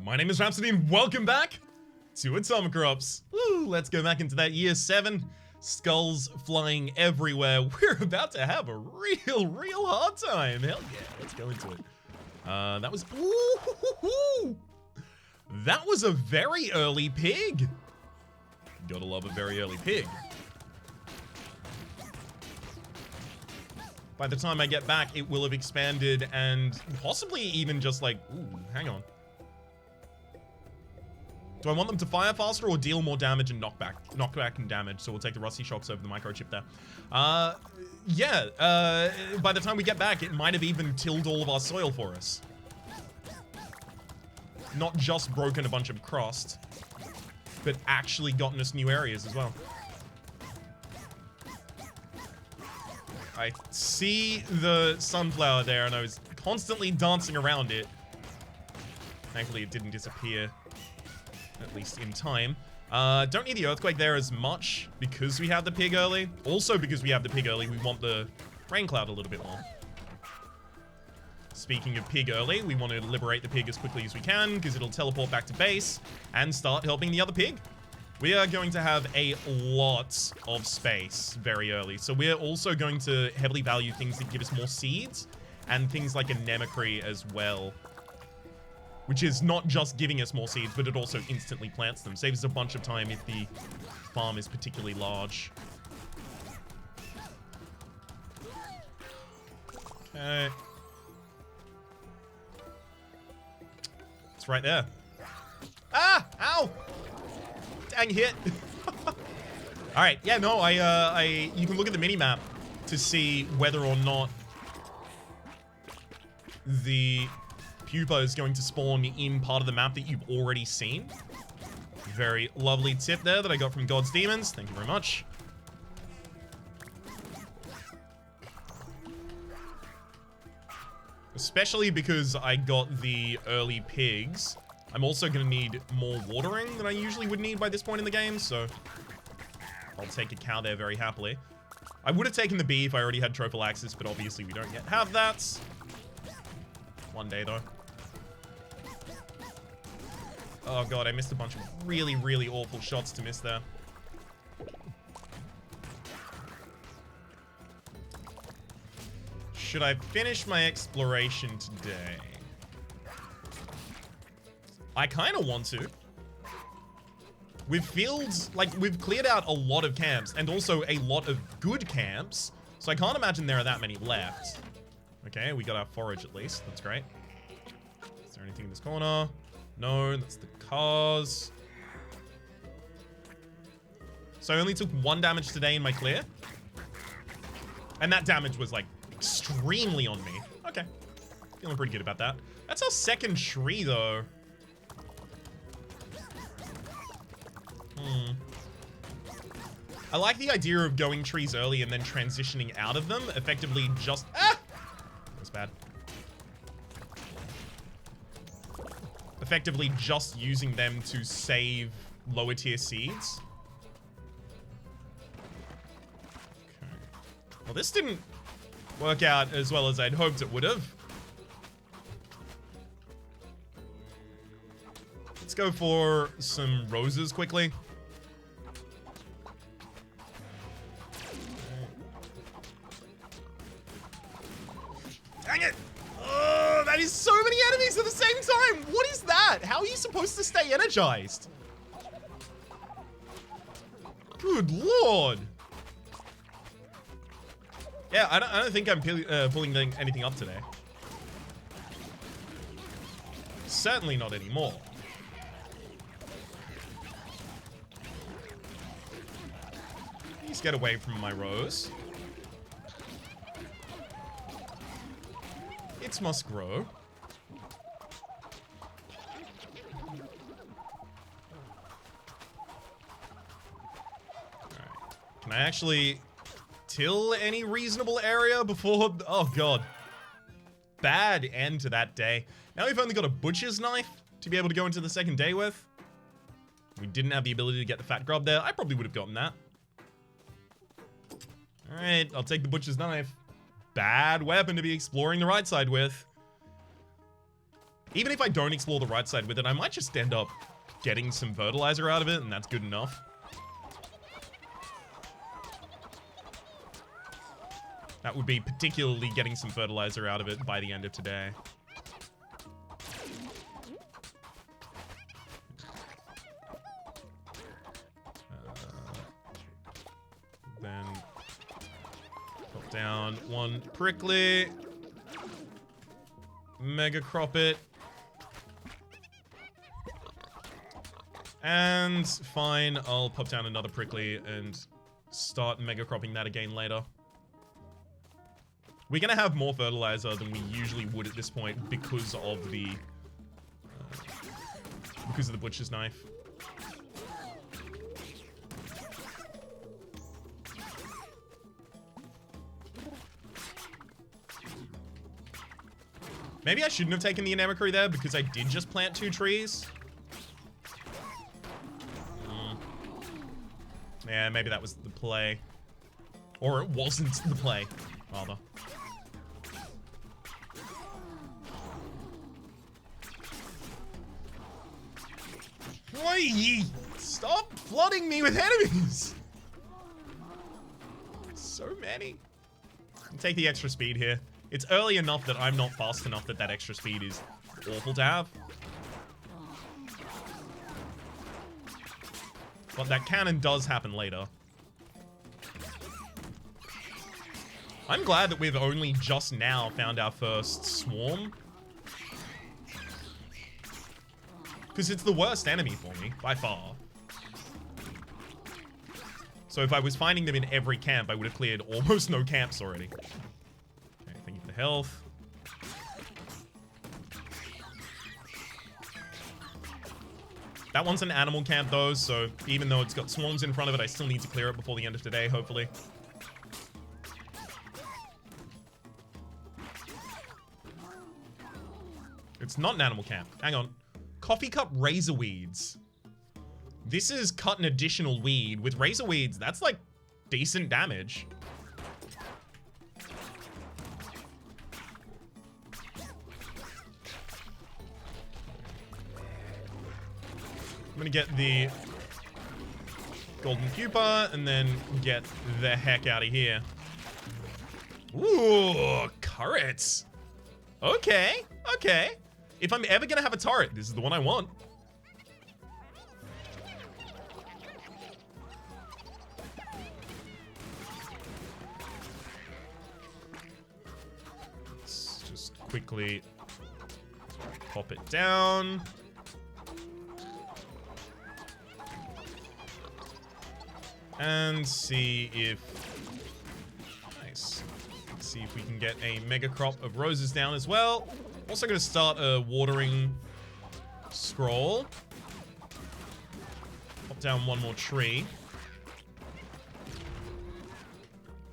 My name is Rhapsody and welcome back to Atomicrops. Woo, let's go back into that year 7. Skulls flying everywhere. We're about to have a real hard time. Hell yeah, let's go into it. That was a very early pig. Gotta love a very early pig. By the time I get back, it will have expanded and possibly even just like, ooh, hang on. Do I want them to fire faster or deal more damage and knockback and damage? So we'll take the rusty shocks over the microchip there. Yeah, by the time we get back, it might have even tilled all of our soil for us. Not just broken a bunch of crust, but actually gotten us new areas as well. I see the sunflower there, and I was constantly dancing around it. Thankfully, it didn't disappear, at least in time. Don't need the earthquake there as much because we have the pig early. Also, because we have the pig early, we want the rain cloud a little bit more. Speaking of pig early, we want to liberate the pig as quickly as we can because it'll teleport back to base and start helping the other pig. We are going to have a lot of space very early. So we're also going to heavily value things that give us more seeds and things like a Anemocre as well. Which is not just giving us more seeds, but it also instantly plants them. Saves us a bunch of time if the farm is particularly large. Okay. It's right there. Ah! Ow! Dang hit. Alright, yeah, no, you can look at the mini-map to see whether or not the pupa is going to spawn in part of the map that you've already seen. Very lovely tip there that I got from God's Demons. Thank you very much. Especially because I got the early pigs. I'm also going to need more watering than I usually would need by this point in the game, so I'll take a cow there very happily. I would have taken the bee if I already had Trophallaxis, but obviously we don't yet have that. One day, though. Oh god, I missed a bunch of really awful shots to miss there. Should I finish my exploration today? I kind of want to. We've we've cleared out a lot of camps and also a lot of good camps. So I can't imagine there are that many left. Okay, we got our forage at least. That's great. Is there anything in this corner? No, that's the cars. So I only took 1 damage today in my clear. And that damage was like extremely on me. Okay. Feeling pretty good about that. That's our second tree though. I like the idea of going trees early and then transitioning out of them. Effectively just... Ah! That's bad. Effectively just using them to save lower tier seeds. Okay. Well, this didn't work out as well as I'd hoped it would have. Let's go for some roses quickly. Dang it! Oh, that is so many enemies at the same time! What is that? How are you supposed to stay energized? Good lord! Yeah, I don't think I'm pulling anything up today. Certainly not anymore. Please get away from my rose. It must grow. Alright. Can I actually till any reasonable area before... Oh god. Bad end to that day. Now we've only got a butcher's knife to be able to go into the second day with. We didn't have the ability to get the fat grub there. I probably would have gotten that. Alright, I'll take the butcher's knife. Bad weapon to be exploring the right side with. Even if I don't explore the right side with it, I might just end up getting some fertilizer out of it, and that's good enough. That would be particularly getting some fertilizer out of it by the end of today. Then pop down one prickly. Mega crop it. And fine, I'll pop down another prickly and start mega cropping that again later. We're gonna have more fertilizer than we usually would at this point because of the butcher's knife. Maybe I shouldn't have taken the anemone there because I did just plant 2 trees. Yeah, maybe that was the play. Or it wasn't the play, rather. Why? Stop flooding me with enemies! So many. Take the extra speed here. It's early enough that I'm not fast enough that extra speed is awful to have. But that cannon does happen later. I'm glad that we've only just now found our first swarm. Because it's the worst enemy for me, by far. So if I was finding them in every camp, I would have cleared almost no camps already. Okay, thank you for the health. That one's an animal camp though, so even though it's got swarms in front of it, I still need to clear it before the end of today, hopefully. It's not an animal camp. Hang on. Coffee cup razor weeds. This is cut an additional weed. With razor weeds, that's like decent damage. I'm gonna get the golden pupa and then get the heck out of here. Ooh, turrets. Okay, okay. If I'm ever gonna have a turret, this is the one I want. Let's just quickly pop it down. And see if... Nice. Let's see if we can get a mega crop of roses down as well. Also going to start a watering scroll. Pop down one more tree.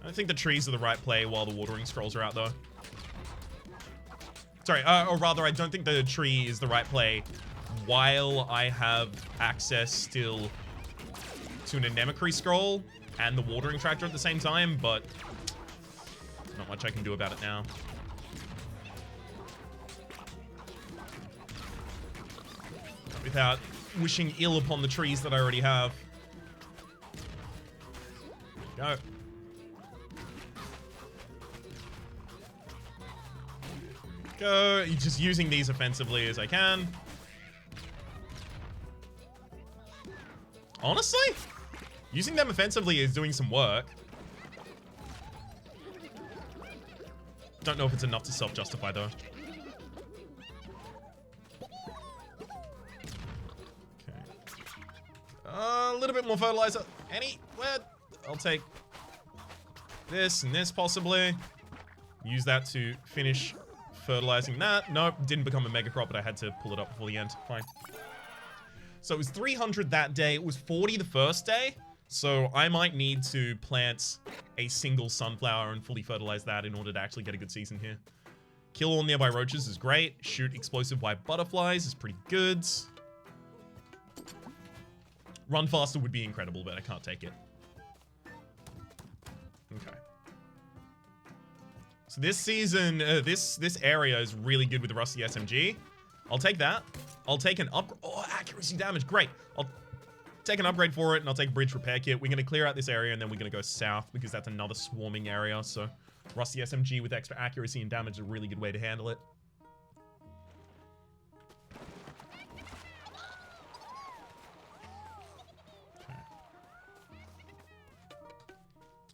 I don't think the trees are the right play while the watering scrolls are out, though. Sorry, or rather, I don't think the tree is the right play while I have access still to an anemone scroll and the watering tractor at the same time, but not much I can do about it now. Without wishing ill upon the trees that I already have. Go. Go. Just using these offensively as I can. Honestly, using them offensively is doing some work. Don't know if it's enough to self-justify, though. A little bit more fertilizer. Anywhere? I'll take this and this, possibly. Use that to finish fertilizing that. Nope, didn't become a mega crop, but I had to pull it up before the end. Fine. So it was 300 that day. It was 40 the first day. So I might need to plant a single sunflower and fully fertilize that in order to actually get a good season here. Kill all nearby roaches is great. Shoot explosive white butterflies is pretty good. Run faster would be incredible, but I can't take it. Okay. So this season, this area is really good with the Rusty SMG. I'll take that. I'll take an upgrade. Oh, accuracy damage. Great. I'll take an upgrade for it, and I'll take a bridge repair kit. We're going to clear out this area, and then we're going to go south because that's another swarming area. So Rusty SMG with extra accuracy and damage is a really good way to handle it. Okay.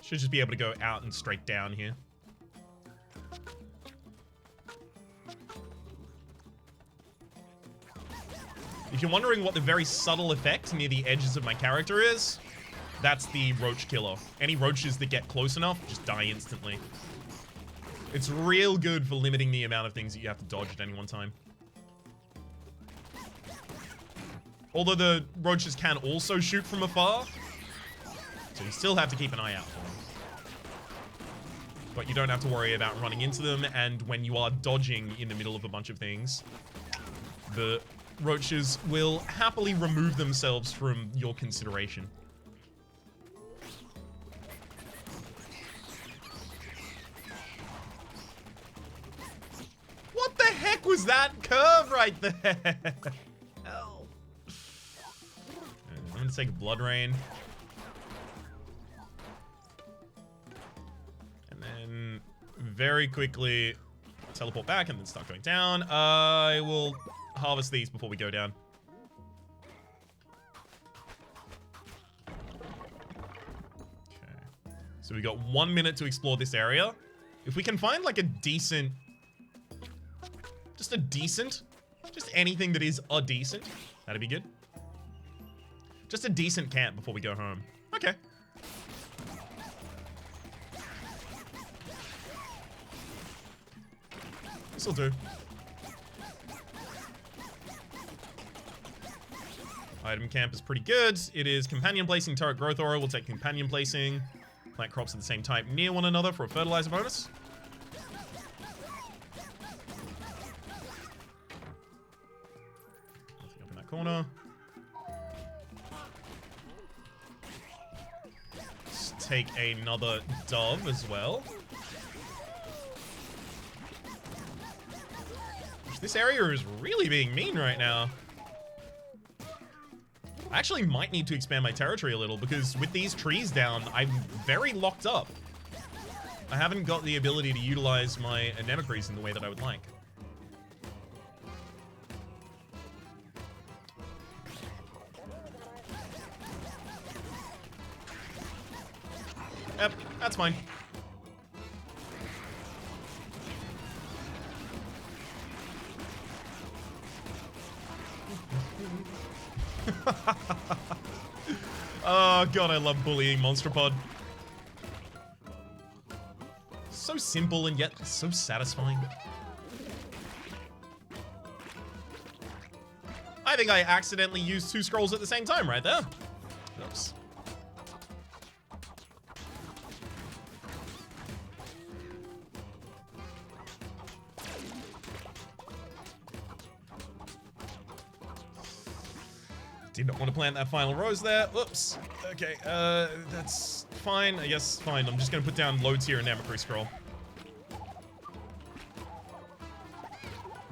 Should just be able to go out and straight down here. If you're wondering what the very subtle effect near the edges of my character is, that's the roach killer. Any roaches that get close enough just die instantly. It's real good for limiting the amount of things that you have to dodge at any one time. Although the roaches can also shoot from afar, so you still have to keep an eye out for them. But you don't have to worry about running into them, and when you are dodging in the middle of a bunch of things, the roaches will happily remove themselves from your consideration. What the heck was that curve right there? Hell. I'm gonna take a blood rain. And then very quickly teleport back and then start going down. I will harvest these before we go down. Okay. So we got 1 minute to explore this area. If we can find like a decent... Just anything that is a decent. That'd be good. Just a decent camp before we go home. Okay. This'll do. Item camp is pretty good. It is companion placing, turret growth aura. We'll take companion placing. Plant crops of the same type near one another for a fertilizer bonus. Nothing up in that corner. Let's take another dove as well. This area is really being mean right now. I actually might need to expand my territory a little because with these trees down, I'm very locked up. I haven't got the ability to utilize my Atomicrops in the way that I would like. Yep, that's fine. Oh god, I love bullying Monstropod. So simple and yet so satisfying. I think I accidentally used 2 scrolls at the same time right there. Oops. Did not want to plant that final rose there. Oops. Okay, that's fine. I guess fine. I'm just going to put down low tier Atomicrops scroll.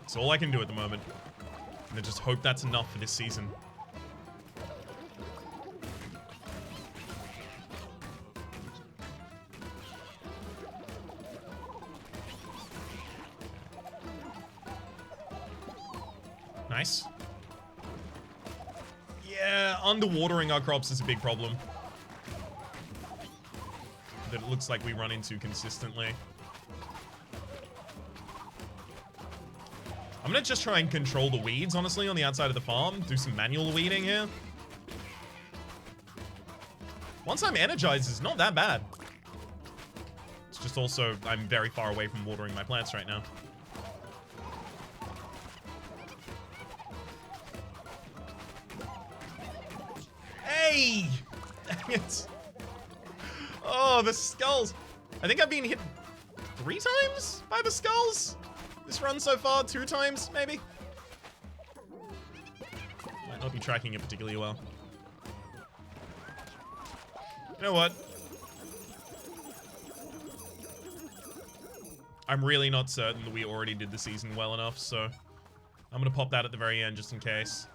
That's all I can do at the moment. And I just hope that's enough for this season. Nice. Yeah, underwatering our crops is a big problem that it looks like we run into consistently. I'm gonna just try and control the weeds, honestly, on the outside of the farm. Do some manual weeding here. Once I'm energized, it's not that bad. It's just also, I'm very far away from watering my plants right now. Hey! Dang it. Oh, the skulls. I think I've been hit 3 times by the skulls this run so far. 2 times, maybe? Might not be tracking it particularly well. You know what? I'm really not certain that we already did the season well enough, so I'm going to pop that at the very end just in case.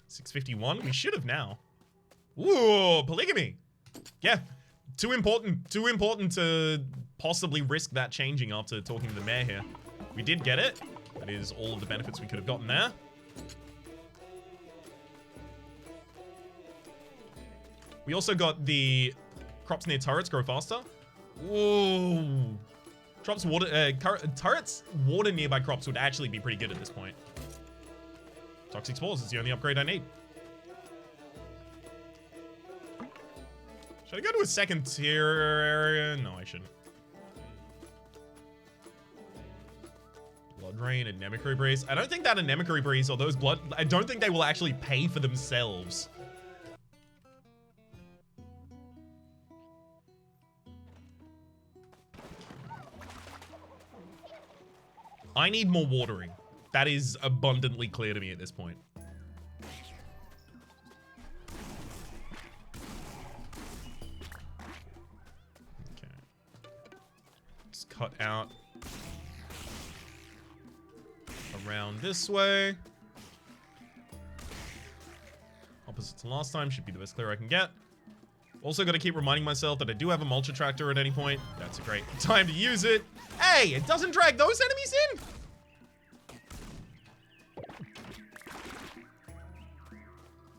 651? We should have now. Ooh, polygamy. Yeah. Too important to possibly risk that changing after talking to the mayor here. We did get it. That is all of the benefits we could have gotten there. We also got the crops near turrets grow faster. Whoa. Turrets water nearby crops would actually be pretty good at this point. Toxic spores is the only upgrade I need. Should I go to a second tier area? No, I shouldn't. Blood Rain, Anemicry Breeze. I don't think that Anemicry Breeze or those blood... I don't think they will actually pay for themselves. I need more watering. That is abundantly clear to me at this point. Okay. Let's cut out around this way. Opposite to last time should be the best clear I can get. Also got to keep reminding myself that I do have a mulcher tractor at any point. That's a great time to use it. Hey, it doesn't drag those enemies in.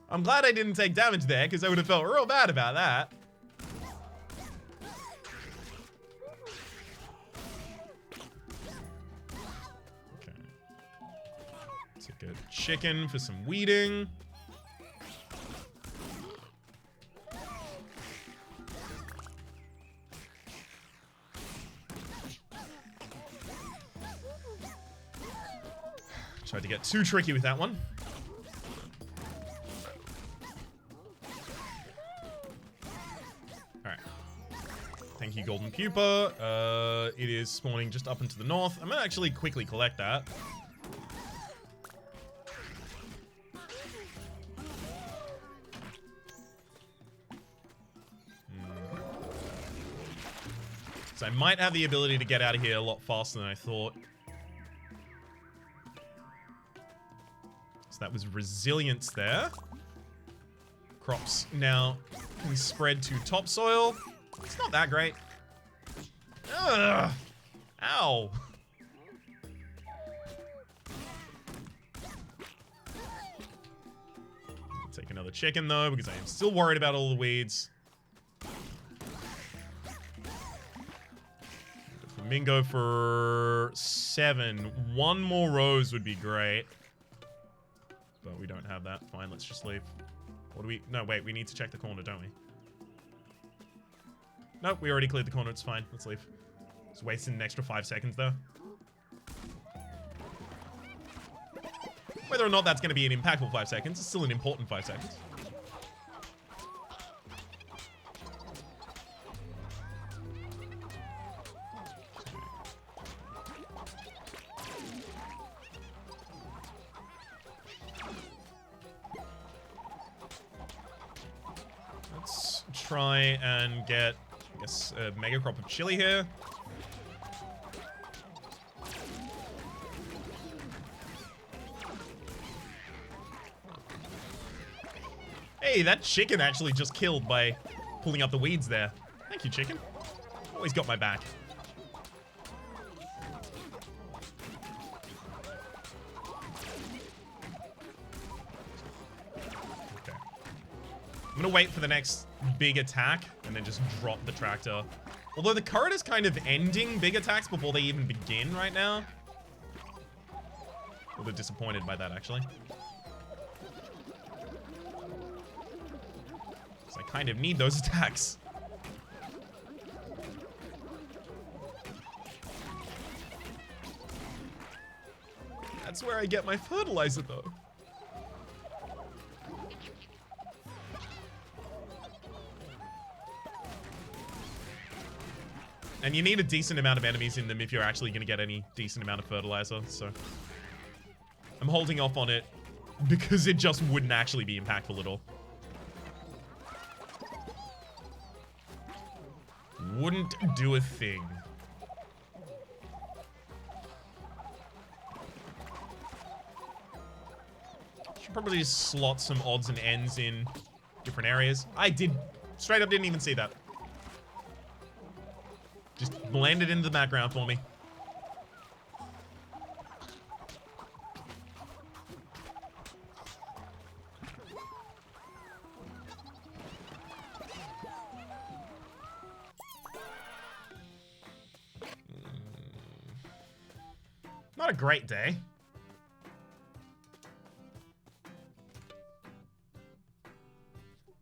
I'm glad I didn't take damage there, because I would have felt real bad about that. Okay. Take a chicken for some weeding. Tried to get too tricky with that one. Alright. Thank you, Golden Pupa. It is spawning just up into the north. I'm gonna actually quickly collect that. So I might have the ability to get out of here a lot faster than I thought. So that was resilience there. Crops now can spread to topsoil. It's not that great. Ugh. Ow. Take another chicken though, because I am still worried about all the weeds. Flamingo for 7. One more rose would be great. But we don't have that. Fine, let's just leave. What do we... No, wait, we need to check the corner, don't we? Nope, we already cleared the corner. It's fine. Let's leave. Just wasting an extra 5 seconds, though. Whether or not that's going to be an impactful 5 seconds, it's still an important 5 seconds. Try and get, I guess, a mega crop of chili here. Hey, that chicken actually just killed by pulling up the weeds there. Thank you, chicken. Always got my back. Okay. I'm gonna wait for the next big attack and then just drop the tractor. Although the card is kind of ending big attacks before they even begin right now. A little bit disappointed by that, actually. So I kind of need those attacks. That's where I get my fertilizer, though. And you need a decent amount of enemies in them if you're actually going to get any decent amount of fertilizer, so... I'm holding off on it because it just wouldn't actually be impactful at all. Wouldn't do a thing. Should probably just slot some odds and ends in different areas. I did, straight up didn't even see that. Just blended into the background for me. Not a great day.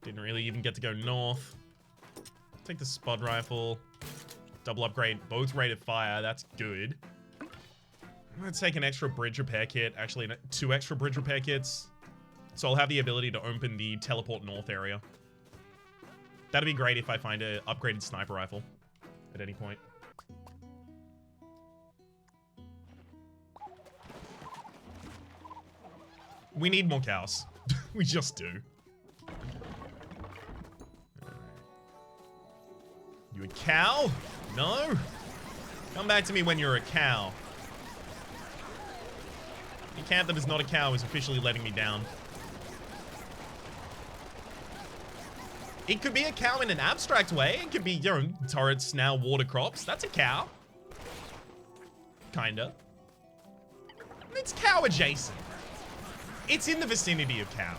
Didn't really even get to go north. Take the spud rifle. Double upgrade, both rate of fire. That's good. I'm gonna take an extra bridge repair kit. Actually, 2 extra bridge repair kits. So I'll have the ability to open the teleport north area. That'd be great if I find an upgraded sniper rifle at any point. We need more cows. We just do. You a cow? No? Come back to me when you're a cow. Any cat that is not a cow is officially letting me down. It could be a cow in an abstract way. It could be, you know, turrets, now water crops. That's a cow. Kinda. It's cow adjacent. It's in the vicinity of cow.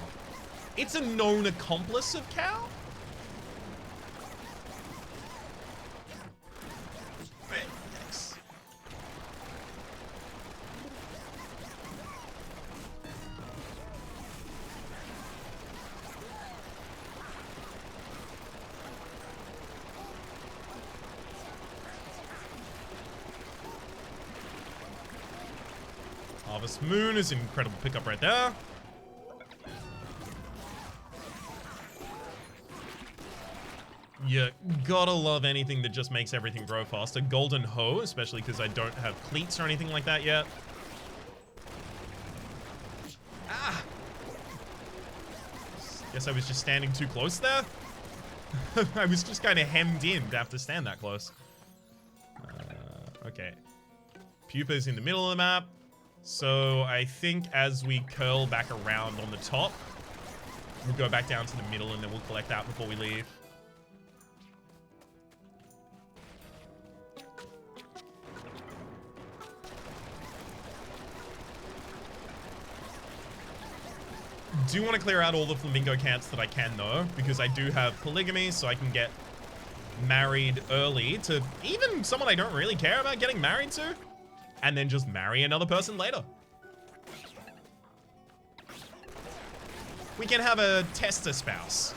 It's a known accomplice of cow. Yes. Harvest Moon is an incredible pickup right there. You gotta love anything that just makes everything grow faster. Golden Hoe, especially because I don't have cleats or anything like that yet. Ah! Guess I was just standing too close there. I was just kind of hemmed in to have to stand that close. Okay. Pupa's in the middle of the map. So I think as we curl back around on the top, we'll go back down to the middle and then we'll collect that before we leave. Do want to clear out all the flamingo cats that I can though, because I do have polygamy, so I can get married early to even someone I don't really care about getting married to, and then just marry another person later. We can have a tester spouse.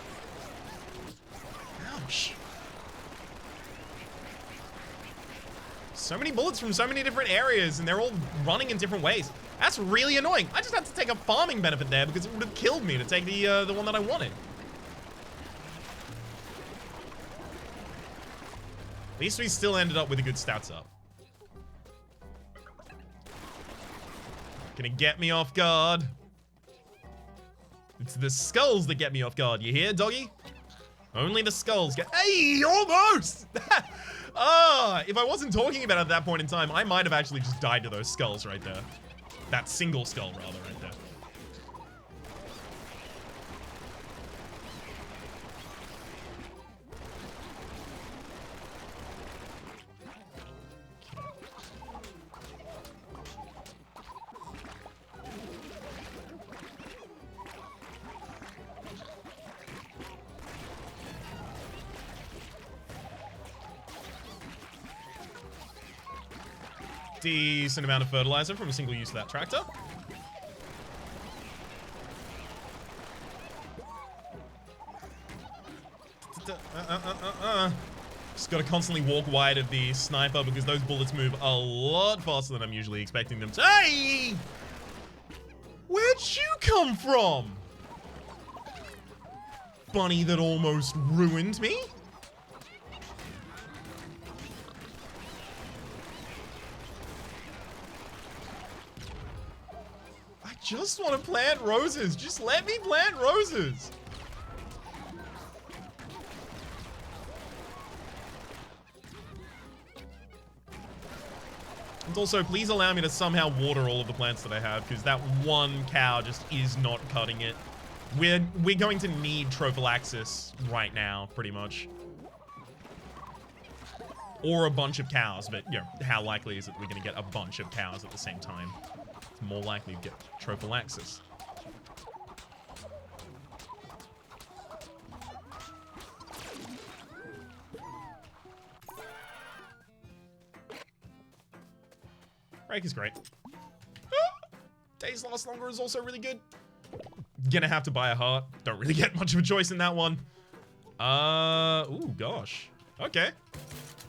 Ouch. So many bullets from so many different areas, and they're all running in different ways. That's really annoying. I just had to take a farming benefit there because it would have killed me to take the one that I wanted. At least we still ended up with a good stats up. Gonna get me off guard. It's the skulls that get me off guard. You hear, doggy? Only the skulls get... Hey, almost! If I wasn't talking about it at that point in time, I might have actually just died to those skulls right there. That single skull, rather, right there. Decent amount of fertilizer from a single use of that tractor. Just gotta constantly walk wide of the sniper because those bullets move a lot faster than I'm usually expecting them to. Hey! Where'd you come from? Bunny that almost ruined me? I just want to plant roses. Just let me plant roses. I'm Also, please allow me to somehow water all of the plants that I have, because that one cow just is not cutting it. We're going to need trophallaxis right now, pretty much. Or a bunch of cows, but, you know, how likely is it we're going to get a bunch of cows at the same time? It's more likely to get trophallaxis. Rake is great. Days last longer is also really good. Gonna have to buy a heart. Don't really get much of a choice in that one. Ooh, gosh. Okay.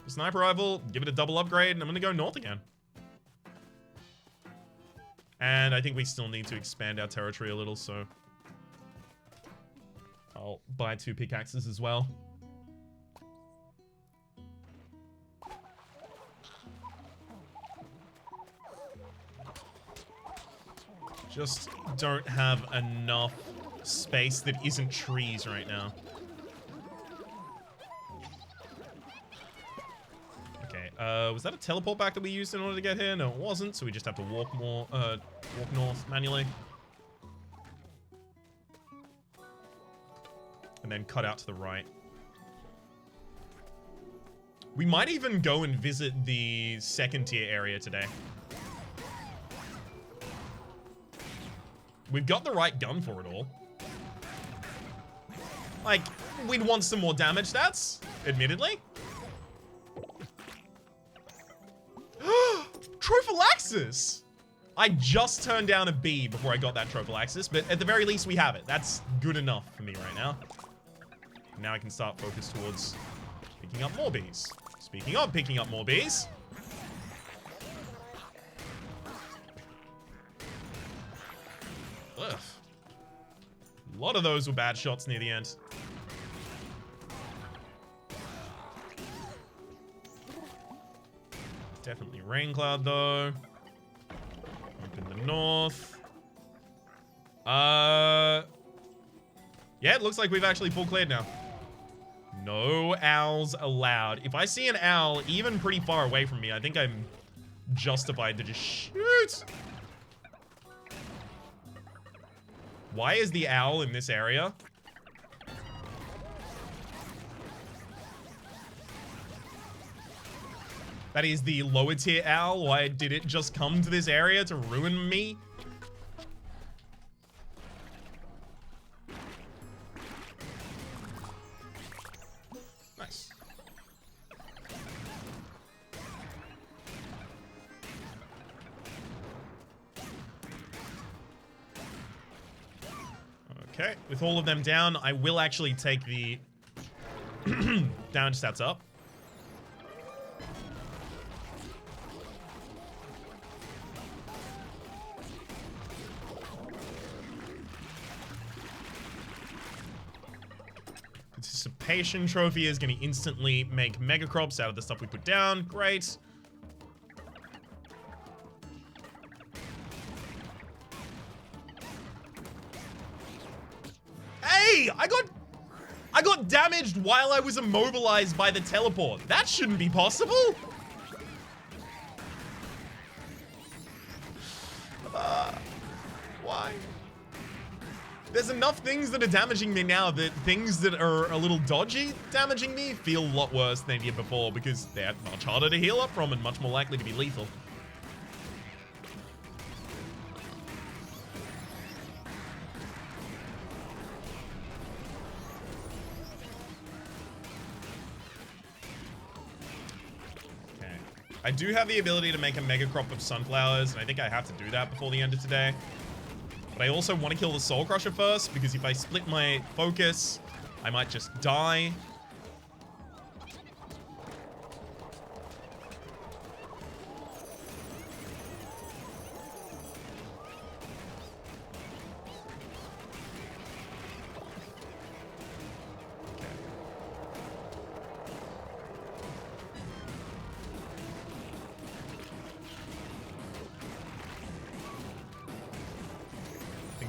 Sniper rifle, give it a double upgrade, and I'm gonna go north again. And I think we still need to expand our territory a little, so I'll buy 2 pickaxes as well. Just don't have enough space that isn't trees right now. Okay, was that a teleport back that we used in order to get here? No, it wasn't, so we just have to walk more, walk north manually. And then cut out to the right. We might even go and visit the 2nd tier area today. We've got the right gun for it all. Like, we'd want some more damage stats, admittedly. Trophallaxis! I just turned down a B before I got that trophallaxis, but at the very least we have it. That's good enough for me right now. Now I can start focus towards picking up more bees. Speaking of picking up more bees. Ugh. A lot of those were bad shots near the end. Definitely rain cloud though. Up in the north. Yeah, it looks like we've actually full cleared now. No owls allowed. If I see an owl even pretty far away from me, I think I'm justified to just shoot. Why is the owl in this area? That is the lower tier owl. Why did it just come to this area to ruin me? Nice. Okay, with all of them down, I will actually take the damage stats up. Participation trophy is going to instantly make megacrops out of the stuff we put down. Great. Hey, I got damaged while I was immobilized by the teleport. That shouldn't be possible. Why? There's enough things that are damaging me now that things that are a little dodgy damaging me feel a lot worse than they did before because they're much harder to heal up from and much more likely to be lethal. Okay. I do have the ability to make a mega crop of sunflowers, and I think I have to do that before the end of today. But I also want to kill the Soul Crusher first, because if I split my focus, I might just die.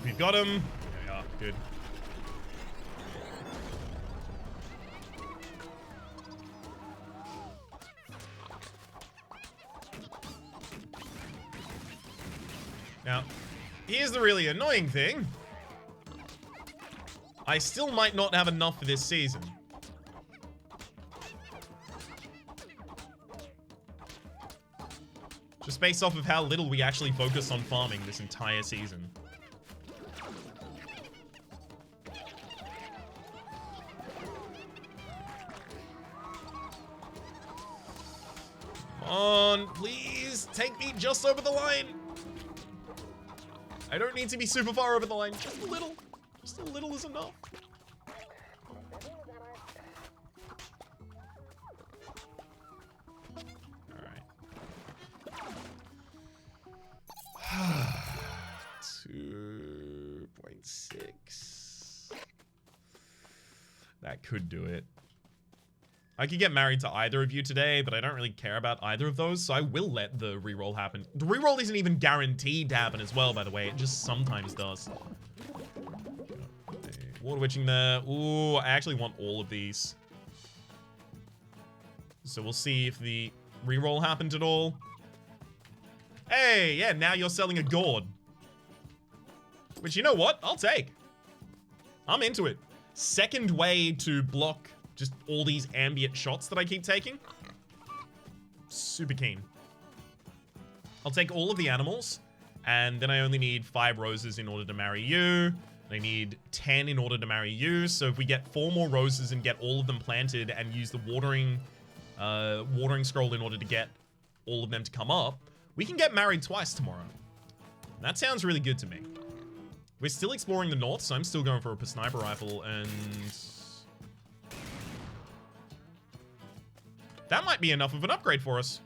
We've got him. There we are. Good. here's the really annoying thing. I still might not have enough for this season. Just based off of how little we actually focus on farming this entire season. Come on, please take me just over the line. I don't need to be super far over the line, just a little. Just a little is enough. Alright. 2.6. That could do it. I could get married to either of you today, but I don't really care about either of those, so I will let the reroll happen. The reroll isn't even guaranteed to happen as well, by the way. It just sometimes does. Water witching there. Ooh, I actually want all of these. So we'll see if the reroll happened at all. Hey, yeah, now you're selling a gourd. Which, you know what? I'll take. I'm into it. Second way to block just all these ambient shots that I keep taking. Super keen. I'll take all of the animals, and then I only need 5 roses in order to marry you. I need 10 in order to marry you. So if we get 4 more roses and get all of them planted and use the watering scroll in order to get all of them to come up, we can get married twice tomorrow. And that sounds really good to me. We're still exploring the north, so I'm still going for a sniper rifle, and that might be enough of an upgrade for us.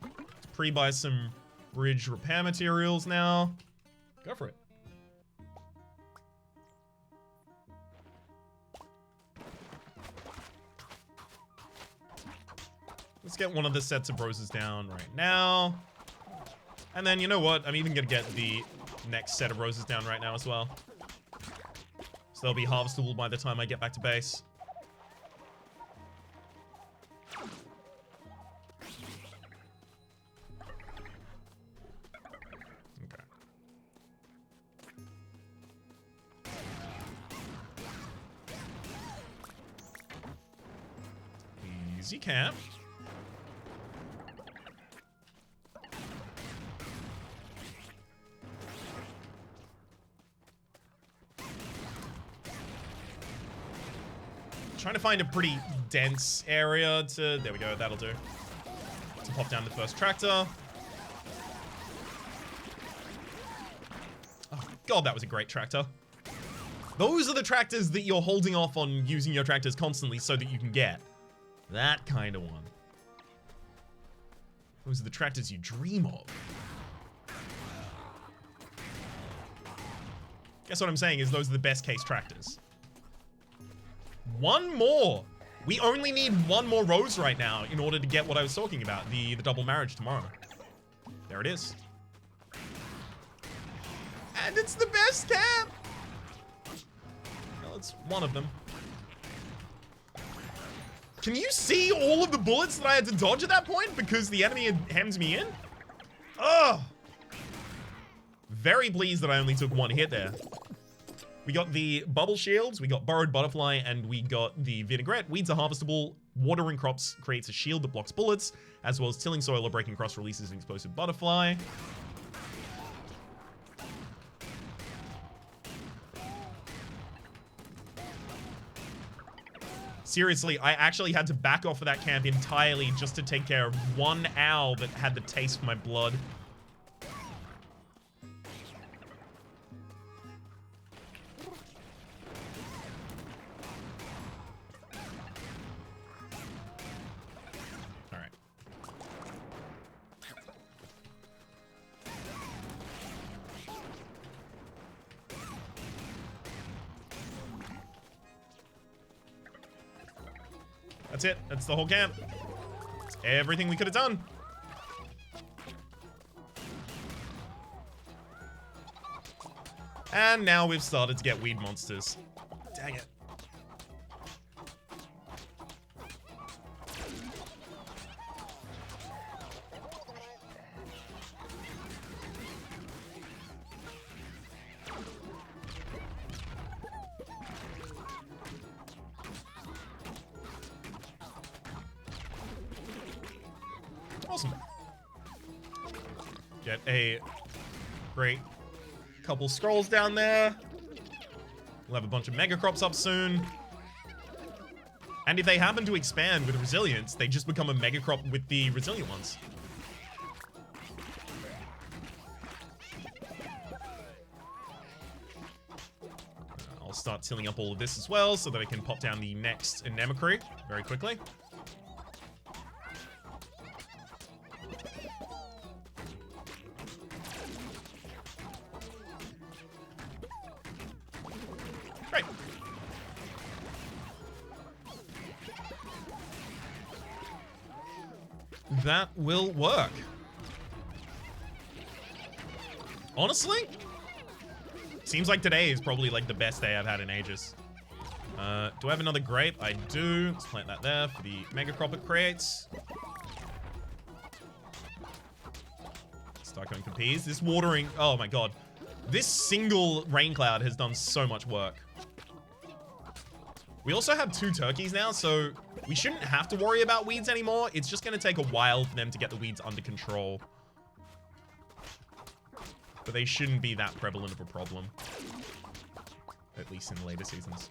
Let's pre-buy some bridge repair materials now. Go for it. Let's get one of the sets of roses down right now. And then, you know what? I'm even going to get the next set of roses down right now as well. So they'll be harvestable by the time I get back to base. Easy camp. Trying to find a pretty dense area to... There we go, that'll do. To pop down the first tractor. Oh, God, that was a great tractor. Those are the tractors that you're holding off on using your tractors constantly so that you can get. That kind of one. Those are the tractors you dream of. Guess what I'm saying is those are the best case tractors. One more. We only need 1 more rose right now in order to get what I was talking about. The double marriage tomorrow. There it is. And it's the best camp. Well, it's one of them. Can you see all of the bullets that I had to dodge at that point because the enemy had hemmed me in? Ugh. Very pleased that I only took 1 hit there. We got the bubble shields, we got borrowed butterfly, and we got the vinaigrette. Weeds are harvestable. Watering crops creates a shield that blocks bullets, as well as tilling soil or breaking cross releases an explosive butterfly. Seriously, I actually had to back off of that camp entirely just to take care of 1 owl that had the taste for my blood. Alright. That's it. That's the whole camp. That's everything we could have done. And now we've started to get weed monsters. Dang it. Awesome. Get a great couple scrolls down there. We'll have a bunch of Megacrops up soon. And if they happen to expand with resilience, they just become a Megacrop with the resilient ones. I'll start tilling up all of this as well so that I can pop down the next Anemocre very quickly. Great. That will work. Honestly, seems like today is probably like the best day I've had in ages. Do I have another grape? I do. Let's plant that there for the Megacrop it creates. Start going for peas. This watering, oh my god. This single rain cloud has done so much work. We also have 2 turkeys now, so we shouldn't have to worry about weeds anymore. It's just going to take a while for them to get the weeds under control. But they shouldn't be that prevalent of a problem. At least in the later seasons.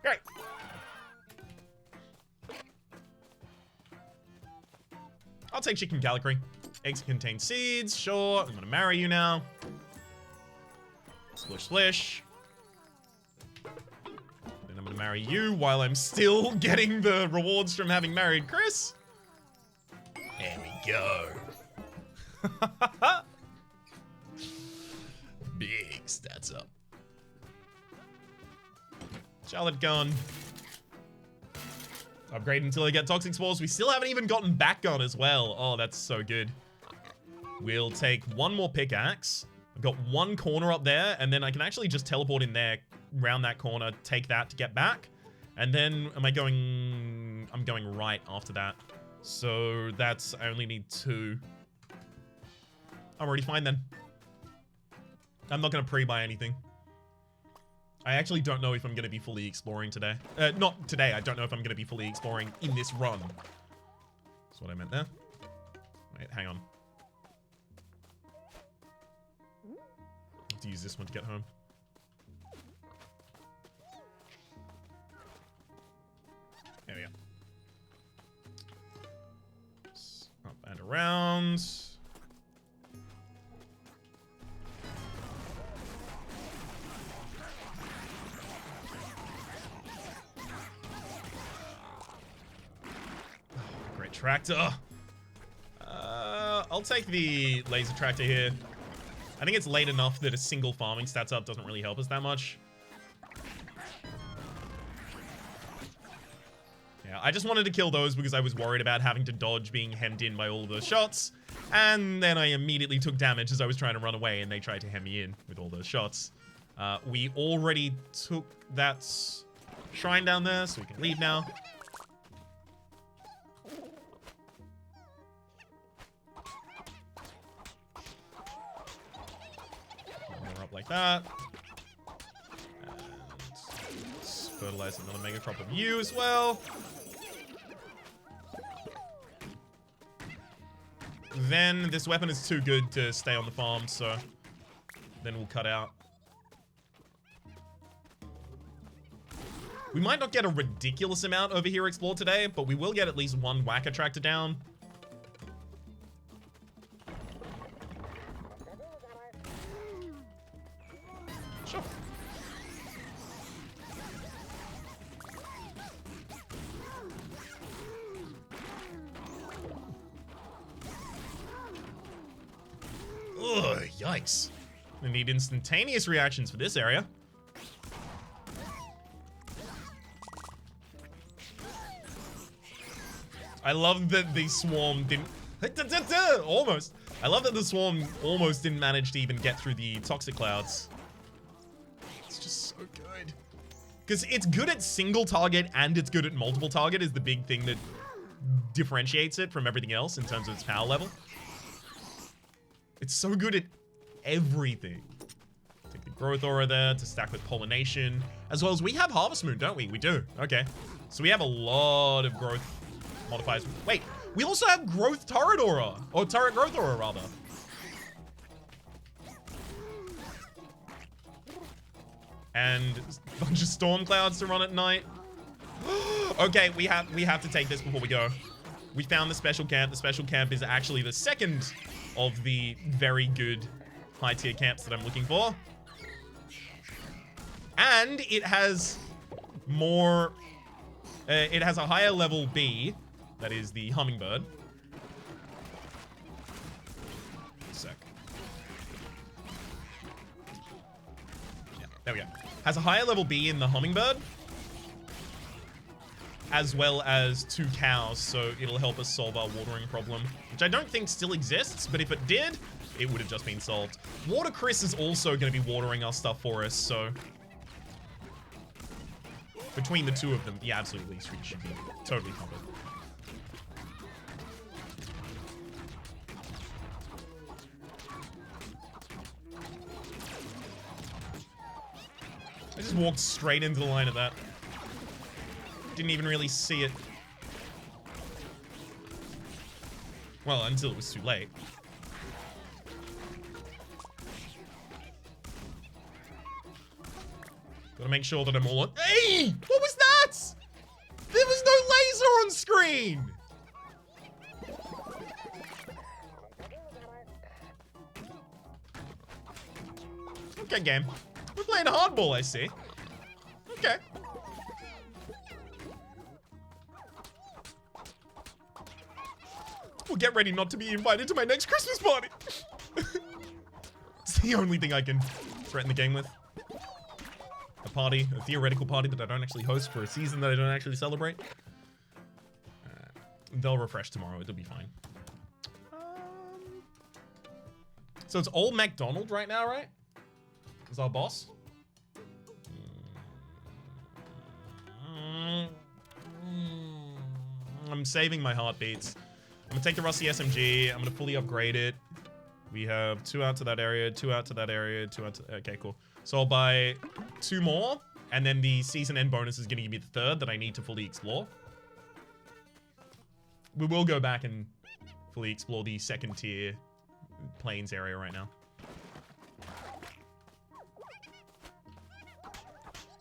Great. I'll take chicken calicry. Eggs contain seeds. Sure. I'm going to marry you now. Splish, splish. Then I'm going to marry you while I'm still getting the rewards from having married Chris. There we go. Big stats up. Charlotte gone. Upgrade until I get toxic spores. We still haven't even gotten back gun as well. Oh, that's so good. We'll take 1 more pickaxe. I've got 1 corner up there, and then I can actually just teleport in there, round that corner, take that to get back. And then I'm going right after that. So that's, I only need 2. I'm already fine then. I'm not going to pre-buy anything. I actually don't know if I'm going to be fully exploring today. Not today. I don't know if I'm going to be fully exploring in this run. That's what I meant there. Wait, hang on. I have to use this one to get home. There we go. Up and around. Great tractor. I'll take the laser tractor here. I think it's late enough that a single farming stats up doesn't really help us that much. Yeah, I just wanted to kill those because I was worried about having to dodge being hemmed in by all of those shots. And then I immediately took damage as I was trying to run away and they tried to hem me in with all those shots. We already took that shrine down there, so we can leave now. Up like that. And let's fertilize another mega crop of you as well. Then this weapon is too good to stay on the farm, so then we'll cut out. We might not get a ridiculous amount over here explored today, but we will get at least 1 whacker tractor down. Sure. Ugh, yikes. We need instantaneous reactions for this area. I love that the swarm didn't... Almost. I love that the swarm almost didn't manage to even get through the toxic clouds. It's just so good. Because it's good at single target and it's good at multiple target is the big thing that differentiates it from everything else in terms of its power level. It's so good at everything. Take the growth aura there to stack with pollination. As well as we have Harvest Moon, don't we? We do. Okay. So we have a lot of growth modifiers. Wait, we also have growth turret aura, or turret growth aura rather. And a bunch of storm clouds to run at night. Okay, we have to take this before we go. We found the special camp. The special camp is actually the second of the very good high tier camps that I'm looking for. And it has more, it has a higher level B, that is the hummingbird. Sec. Yeah, there we go. Has a higher level B in the hummingbird, as well as 2 cows, so it'll help us solve our watering problem, which I don't think still exists, but if it did, it would have just been solved. Water Chris is also going to be watering our stuff for us, so between the two of them, the absolute least reach should be totally covered. I just walked straight into the line of that. Didn't even really see it. Well, until it was too late. Gotta make sure that I'm all on. Hey! What was that? There was no laser on screen! Okay, game. We're playing hardball, I see. Okay. Well, get ready not to be invited to my next Christmas party. It's the only thing I can threaten the game with. A party, a theoretical party that I don't actually host for a season that I don't actually celebrate. They'll refresh tomorrow. It'll be fine. So it's all McDonald right now, right? Is our boss? I'm saving my heartbeats. I'm gonna take the rusty SMG. I'm gonna fully upgrade it. We have 2 out to that area, 2 out to that area, 2 out to... Okay, cool. So I'll buy 2 more, and then the season end bonus is gonna give me the 3rd that I need to fully explore. We will go back and fully explore the 2nd tier plains area right now.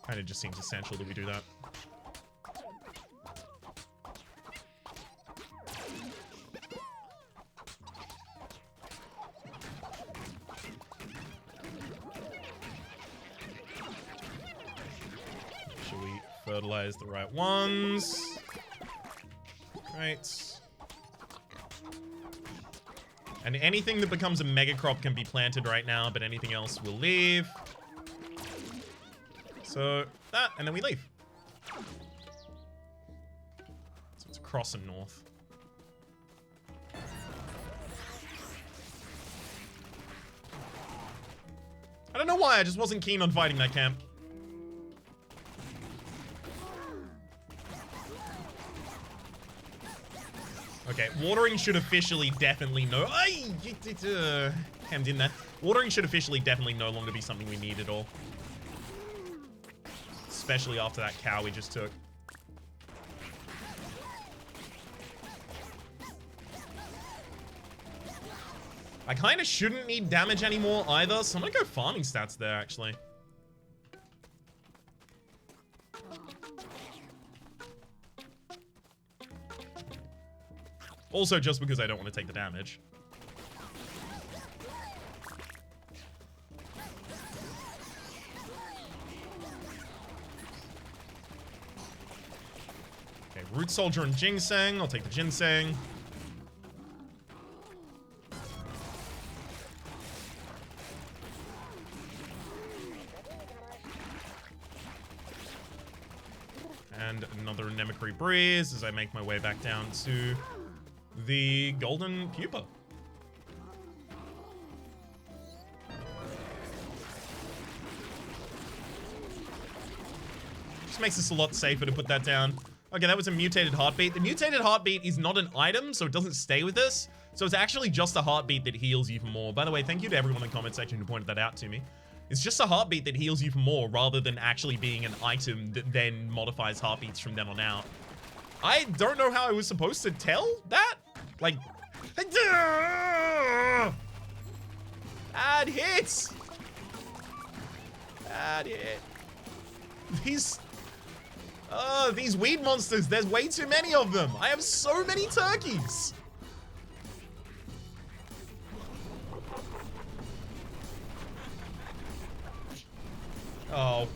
Kinda just seems essential that we do that. Fertilize the right ones. Right. And anything that becomes a mega crop can be planted right now, but anything else will leave. So that, and then we leave. So it's across and north. I don't know why, I just wasn't keen on fighting that camp. Okay, watering should officially definitely no. Hemmed in there. Watering should officially definitely no longer be something we need at all. Especially after that cow we just took. I kind of shouldn't need damage anymore either, so I'm gonna go farming stats there actually. Also, just because I don't want to take the damage. Okay, Root Soldier and Ginseng. I'll take the Ginseng. And another Nemicry Breeze as I make my way back down to the Golden Pupa. Just makes this a lot safer to put that down. Okay, that was a mutated heartbeat. The mutated heartbeat is not an item, so it doesn't stay with us. So it's actually just a heartbeat that heals you for more. By the way, thank you to everyone in the comment section who pointed that out to me. It's just a heartbeat that heals you for more rather than actually being an item that then modifies heartbeats from then on out. I don't know how I was supposed to tell that. Like, bad hits. Bad hit. These weed monsters, there's way too many of them. I have so many turkeys. Oh.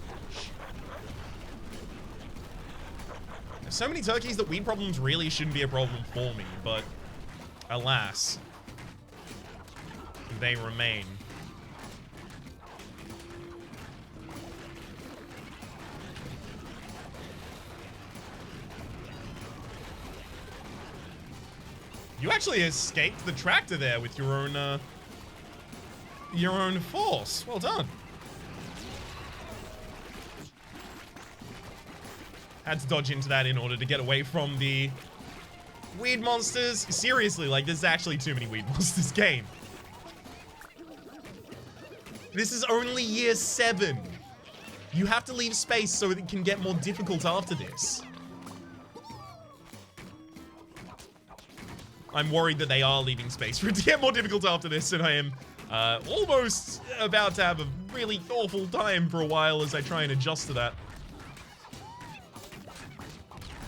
There's so many turkeys that weed problems really shouldn't be a problem for me, but alas, they remain. You actually escaped the tractor there with your own force. Well done. Had to dodge into that in order to get away from the weed monsters. Seriously, like, there's actually too many weed monsters game. This is only year 7. You have to leave space so it can get more difficult after this. I'm worried that they are leaving space for it to get more difficult after this, and I am almost about to have a really awful time for a while as I try and adjust to that.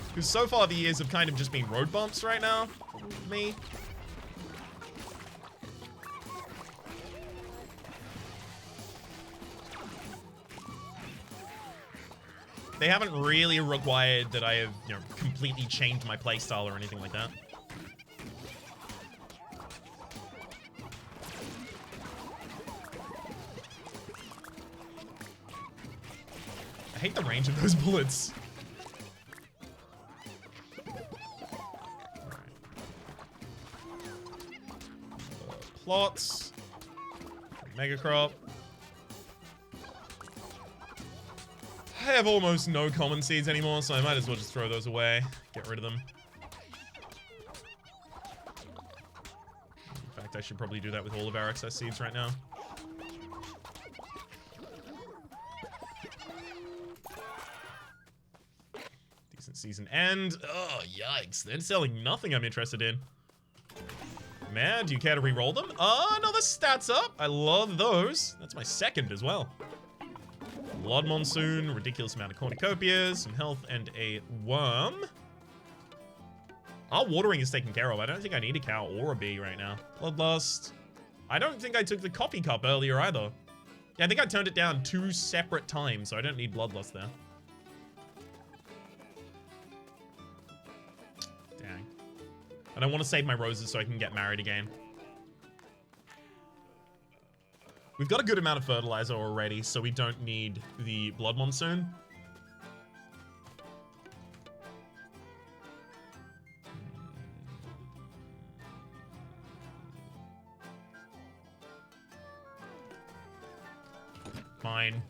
Because so far the years have kind of just been road bumps right now for me. They haven't really required that I have, completely changed my playstyle or anything like that. I hate the range of those bullets. Plots. Mega crop. I have almost no common seeds anymore, so I might as well just throw those away. Get rid of them. In fact, I should probably do that with all of our excess seeds right now. Decent season end. Oh, yikes. They're selling nothing I'm interested in. Man, do you care to re-roll them? Oh, no, the stats up. I love those. That's my second as well. Blood Monsoon, ridiculous amount of cornucopias, some health, and a worm. Our watering is taken care of. I don't think I need a cow or a bee right now. Bloodlust. I don't think I took the coffee cup earlier either. Yeah, I think I turned it down 2 separate times, so I don't need Bloodlust there. Dang. And I want to save my roses so I can get married again. We've got a good amount of fertilizer already, so we don't need the Blood Monsoon. Fine.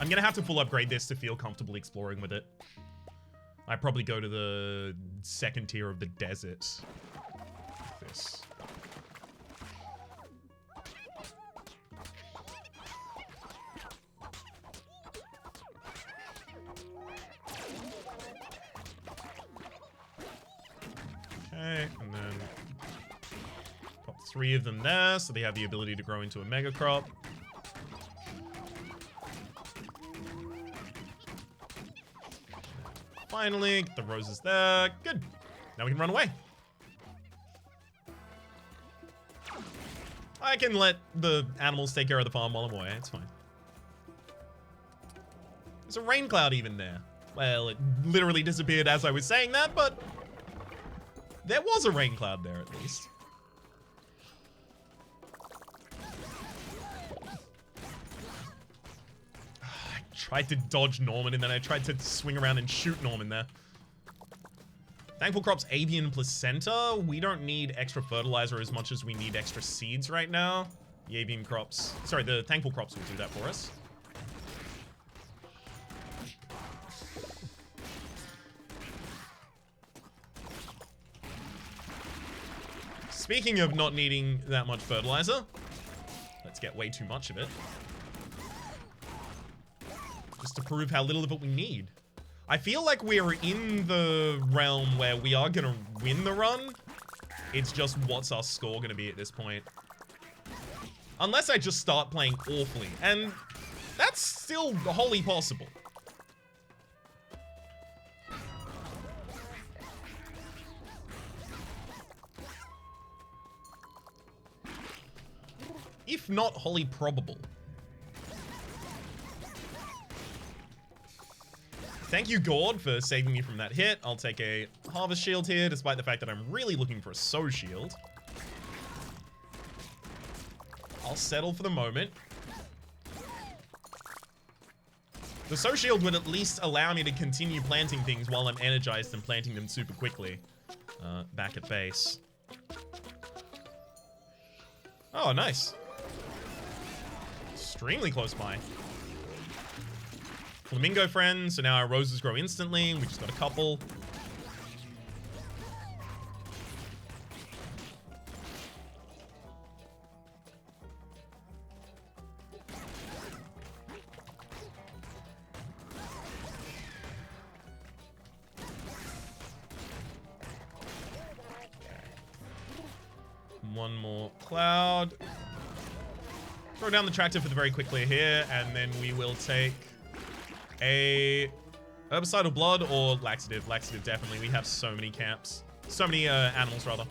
I'm gonna have to full upgrade this to feel comfortable exploring with it. I probably go to the second tier of the desert. This. Okay, and then pop 3 of them there, so they have the ability to grow into a mega crop. Finally, get the roses there. Good. Now we can run away. I can let the animals take care of the farm while I'm away. It's fine. There's a rain cloud even there. Well, it literally disappeared as I was saying that, but there was a rain cloud there at least. I tried to dodge Norman and then I tried to swing around and shoot Norman there. Thankful Crops avian placenta. We don't need extra fertilizer as much as we need extra seeds right now. The avian crops, sorry, the Thankful Crops will do that for us. Speaking of not needing that much fertilizer, let's get way too much of it. Just to prove how little of it we need. I feel like we're in the realm where we are going to win the run. It's just what's our score going to be at this point. Unless I just start playing awfully. And that's still wholly possible. If not wholly probable. Thank you, Gord, for saving me from that hit. I'll take a Harvest Shield here, despite the fact that I'm really looking for a Soul Shield. I'll settle for the moment. The Soul Shield would at least allow me to continue planting things while I'm energized and planting them super quickly. Back at base. Oh, nice. Extremely close by. Flamingo friends, so now our roses grow instantly. We just got a couple. One more cloud. Throw down the tractor for the very quick clear here, and then we will take a herbicidal blood or laxative. Laxative, definitely. We have so many camps. So many animals, rather.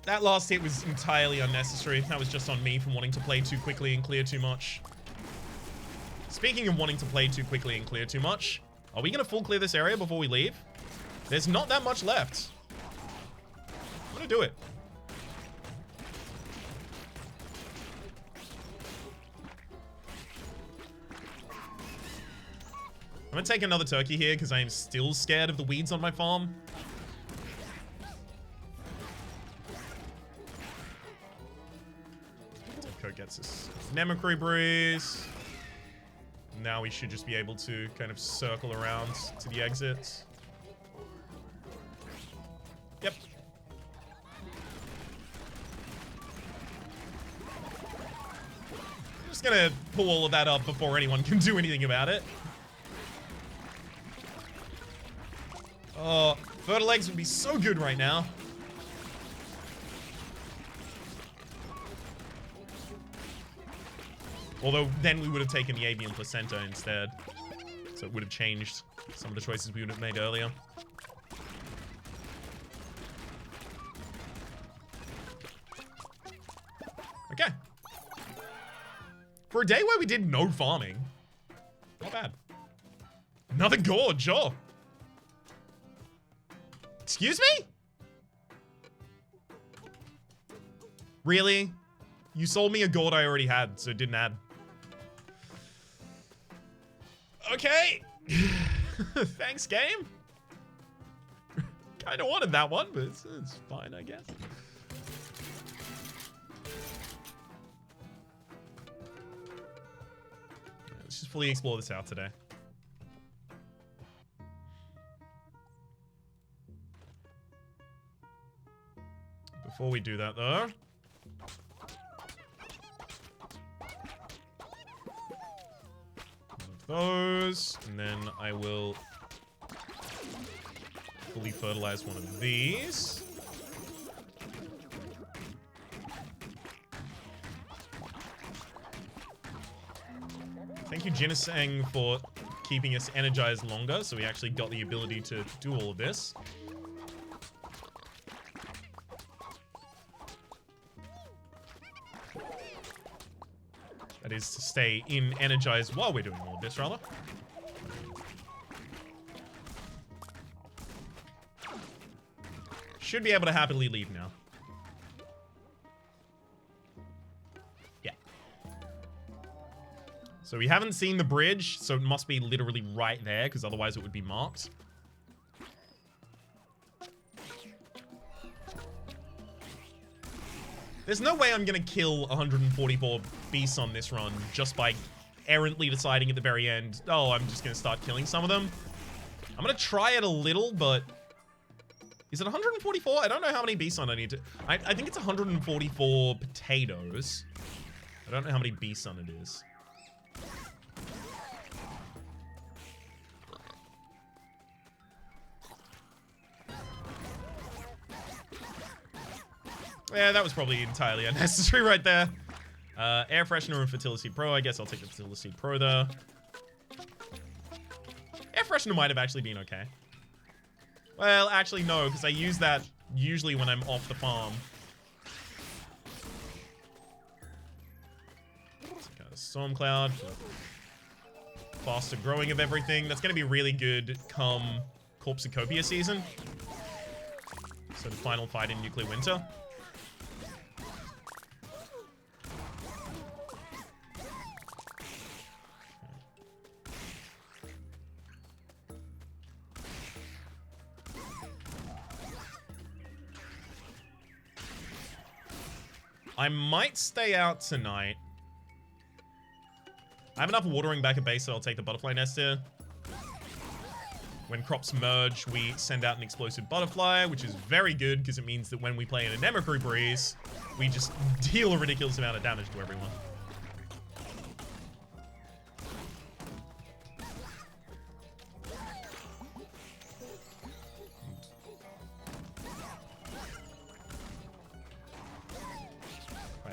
That last hit was entirely unnecessary. That was just on me from wanting to play too quickly and clear too much. Speaking of wanting to play too quickly and clear too much, are we going to full clear this area before we leave? There's not that much left. I'm going to do it. I'm going to take another turkey here because I am still scared of the weeds on my farm. Gets us Nemocry Breeze. Now we should just be able to kind of circle around to the exit. Yep. I'm just gonna pull all of that up before anyone can do anything about it. Oh, fertile eggs would be so good right now. Although, then we would have taken the avian placenta instead. So it would have changed some of the choices we would have made earlier. Okay. For a day where we did no farming, not bad. Another gorge, sure. Excuse me? Really? You sold me a gourd I already had, so it didn't add. Okay. Thanks, game. Kind of wanted that one, but it's fine, I guess. Let's just fully explore this out today. Before we do that, though, those, and then I will fully fertilize one of these. Thank you, Ginseng, for keeping us energized longer, so we actually got the ability to do all of this. That is to stay energized while we're doing all of this, rather. Should be able to happily leave now. Yeah. So we haven't seen the bridge, so it must be literally right there, because otherwise it would be marked. There's no way I'm gonna kill 144 beasts on this run just by errantly deciding at the very end, oh, I'm just gonna start killing some of them. I'm gonna try it a little, but Is it 144? I don't know how many bee sun I need to... I think it's 144 potatoes. I don't know how many bee sun it is. Yeah, that was probably entirely unnecessary right there. Air freshener and fertility pro. I guess I'll take the fertility pro there. Air freshener might have actually been okay. Well, actually no, because I use that usually when I'm off the farm. Got a storm cloud. Faster growing of everything. That's going to be really good come Corpsicopia season. So the final fight in Nuclear Winter. I might stay out tonight. I have enough watering back at base, so I'll take the butterfly nest here. When crops merge, we send out an explosive butterfly, which is very good because it means that when we play in a Nemocry Breeze, we just deal a ridiculous amount of damage to everyone.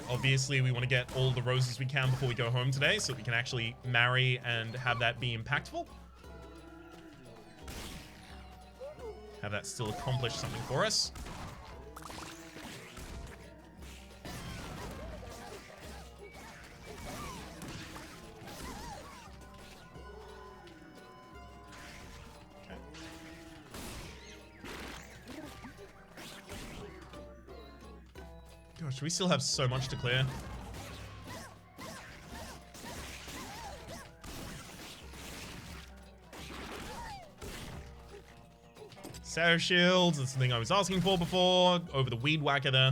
Obviously, we want to get all the roses we can before we go home today so we can actually marry and have that be impactful. Have that still accomplish something for us. Gosh, we still have so much to clear. Sarah shields, that's the thing I was asking for before. Over the weed whacker there.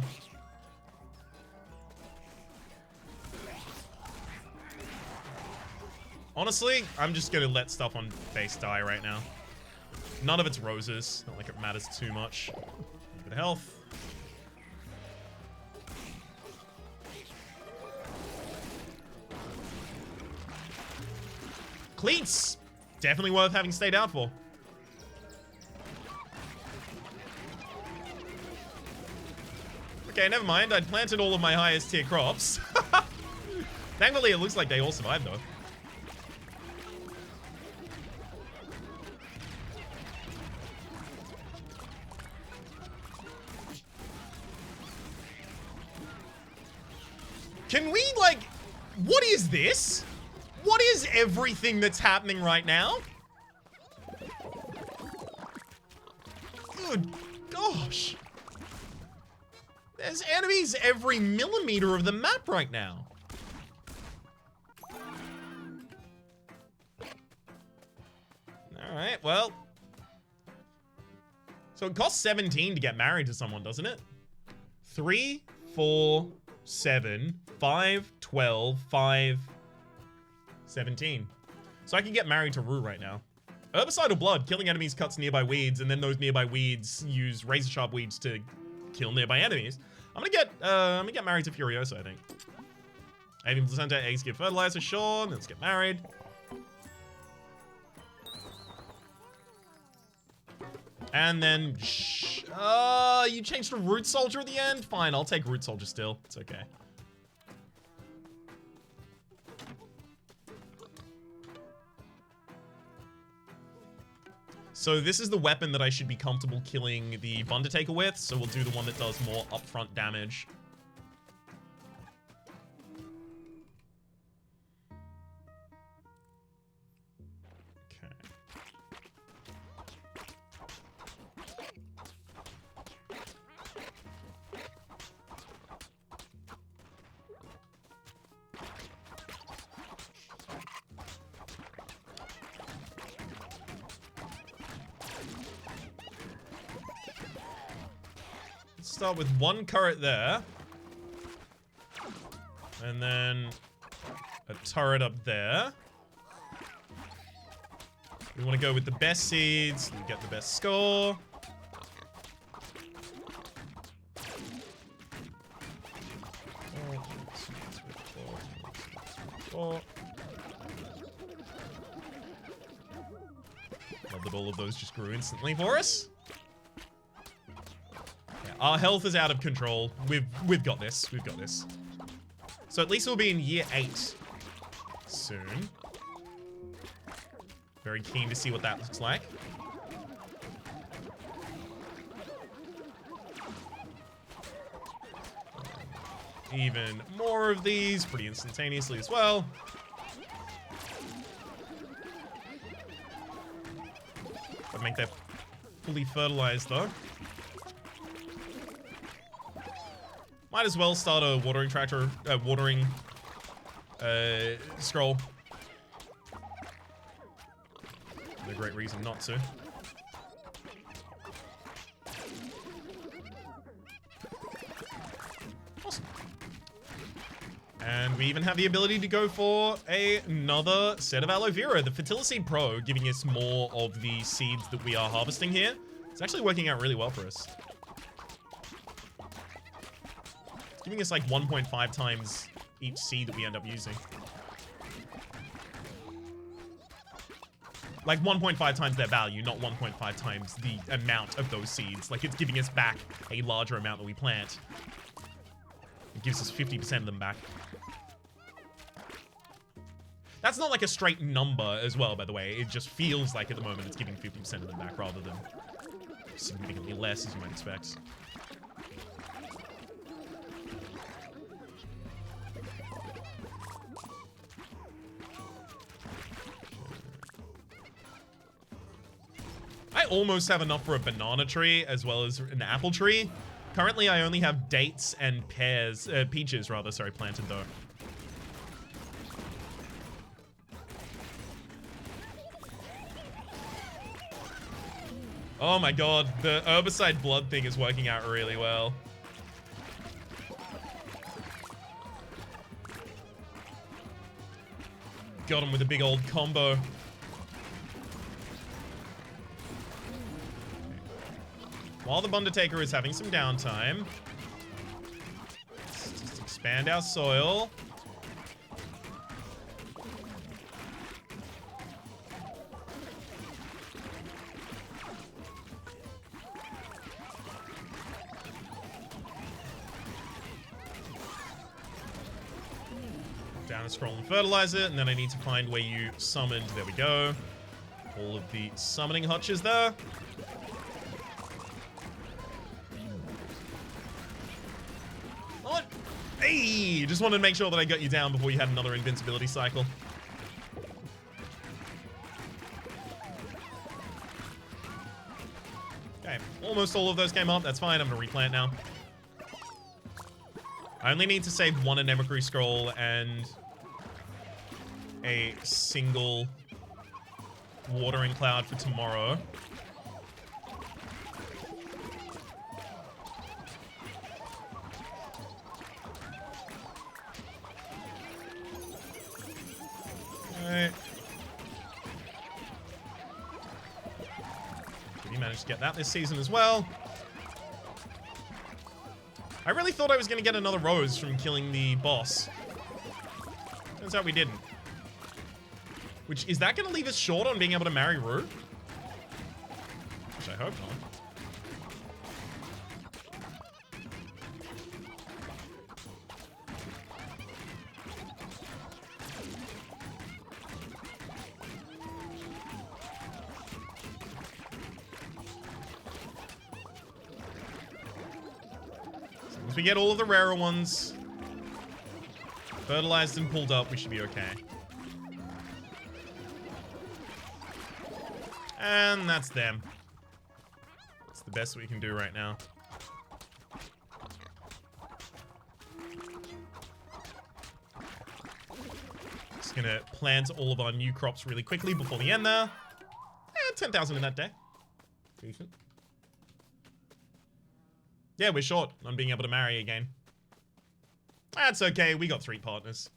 Honestly, I'm just gonna let stuff on base die right now. None of it's roses. Not like it matters too much. A bit of health. Cleats! Definitely worth having stayed out for. Okay, never mind. I'd planted all of my highest tier crops. Thankfully, it looks like they all survived, though. Can we, like... What is this? What is everything that's happening right now? Good gosh. There's enemies every millimeter of the map right now. Alright, well. So it costs 17 to get married to someone, doesn't it? 3, 4, 7, 5, 12, 5... 17. So I can get married to Rue right now. Herbicidal blood. Killing enemies cuts nearby weeds, and then those nearby weeds use razor sharp weeds to kill nearby enemies. I'm gonna get married to Furiosa, I think. Avian placenta, eggs give fertilizer, sure. Let's get married. And then, you changed to Root Soldier at the end? Fine, I'll take Root Soldier still. It's okay. So this is the weapon that I should be comfortable killing the Undertaker with, so we'll do the one that does more upfront damage. Okay. Start with one turret there. And then a turret up there. We want to go with the best seeds. We get the best score. Love that all of those just grew instantly for us. Yeah, our health is out of control. We've got this. We've got this. So at least we'll be in year 8 soon. Very keen to see what that looks like. Even more of these pretty instantaneously as well. Gotta make that fully fertilized though. Might as well start a watering tractor, scroll. No great reason not to. Awesome. And we even have the ability to go for another set of aloe vera, the Fertiliseed Pro, giving us more of the seeds that we are harvesting here. It's actually working out really well for us. It's giving us like 1.5 times each seed that we end up using. Like 1.5 times their value, not 1.5 times the amount of those seeds. Like it's giving us back a larger amount that we plant. It gives us 50% of them back. That's not like a straight number as well, by the way. It just feels like at the moment it's giving 50% of them back rather than significantly less, as you might expect. I almost have enough for a banana tree as well as an apple tree. Currently, I only have dates and peaches rather, sorry, planted though. Oh my god, the herbicide blood thing is working out really well. Got him with a big old combo. While the Undertaker is having some downtime, let's just expand our soil. Down and scroll and fertilize it, and then I need to find where you summoned. There we go. All of the summoning hutches there. What? Hey! Just wanted to make sure that I got you down before you had another invincibility cycle. Okay, almost all of those came up. That's fine. I'm gonna replant now. I only need to save one Anemocry scroll and a single watering cloud for tomorrow. Alright. We managed to get that this season as well. I really thought I was going to get another rose from killing the boss. Turns out we didn't. Which, is that going to leave us short on being able to marry Rue? Which I hope not. As we get all of the rarer ones fertilized and pulled up, we should be okay. And that's them. That's the best we can do right now. Just gonna plant all of our new crops really quickly before the end there. 10,000 in that day. Decent. Yeah, we're short on being able to marry again. That's okay, we got 3 partners.